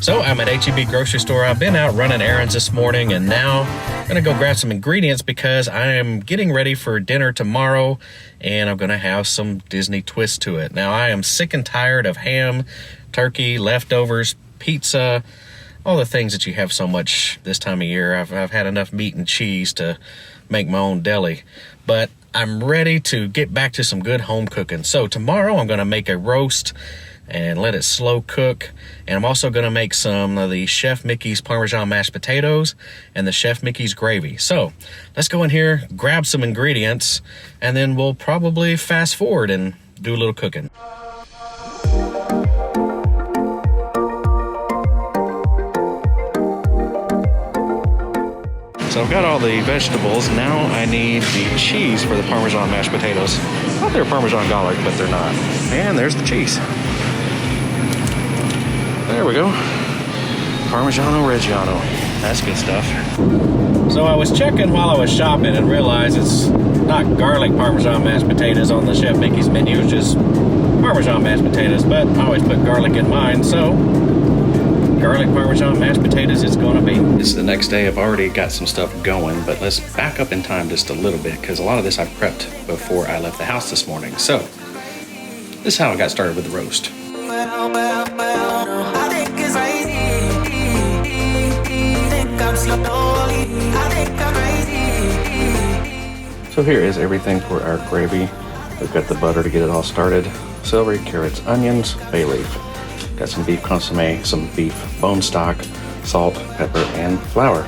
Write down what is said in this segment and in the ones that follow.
So I'm at H-E-B grocery store. I've been out running errands this morning, and now I'm gonna go grab some ingredients because I am getting ready for dinner tomorrow, and I'm gonna have some Disney twist to it. Now I am sick and tired of ham, turkey, leftovers, pizza, all the things that you have so much this time of year. I've had enough meat and cheese to make my own deli, but I'm ready to get back to some good home cooking. So tomorrow I'm gonna make a roast and let it slow cook. And I'm also gonna make some of the Chef Mickey's Parmesan mashed potatoes and the Chef Mickey's gravy. So let's go in here, grab some ingredients, and then we'll probably fast forward and do a little cooking. So I've got all the vegetables. Now I need the cheese for the Parmesan mashed potatoes. I thought they were Parmesan garlic, but they're not. And there's the cheese. There we go. Parmigiano Reggiano. That's good stuff. So I was checking while I was shopping and realized it's not garlic Parmesan mashed potatoes on the Chef Mickey's menu. It's just Parmesan mashed potatoes, but I always put garlic in mine, so garlic Parmesan mashed potatoes it's gonna be. It's the next day. I've already got some stuff going, but let's back up in time just a little bit because a lot of this I prepped before I left the house this morning. So this is how I got started with the roast. So here is everything for our gravy. We've got the butter to get it all started, celery, carrots, onions, bay leaf. Got some beef consomme, some beef bone stock, salt, pepper, and flour.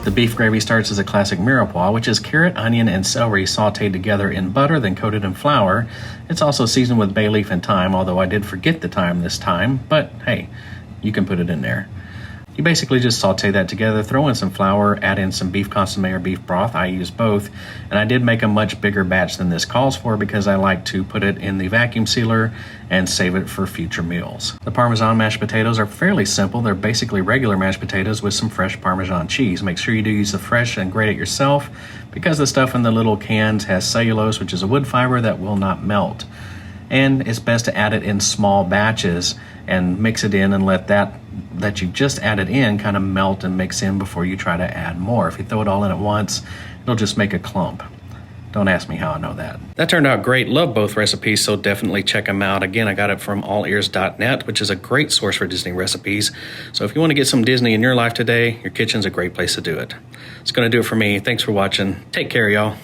The beef gravy starts as a classic mirepoix, which is carrot, onion, and celery sauteed together in butter, then coated in flour. It's also seasoned with bay leaf and thyme, although I did forget the thyme this time, but hey, you can put it in there. You basically just saute that together, throw in some flour, add in some beef consomme or beef broth. I use both, and I did make a much bigger batch than this calls for because I like to put it in the vacuum sealer and save it for future meals. The Parmesan mashed potatoes are fairly simple. They're basically regular mashed potatoes with some fresh Parmesan cheese. Make sure you do use the fresh and grate it yourself because the stuff in the little cans has cellulose, which is a wood fiber that will not melt. And it's best to add it in small batches and mix it in and let that you just added in kind of melt and mix in before you try to add more. If you throw it all in at once, it'll just make a clump. Don't ask me how I know that. That turned out great. Love both recipes, so definitely check them out. Again, I got it from allears.net, which is a great source for Disney recipes. So if you want to get some Disney in your life today, your kitchen's a great place to do it. It's going to do it for me. Thanks for watching. Take care, y'all.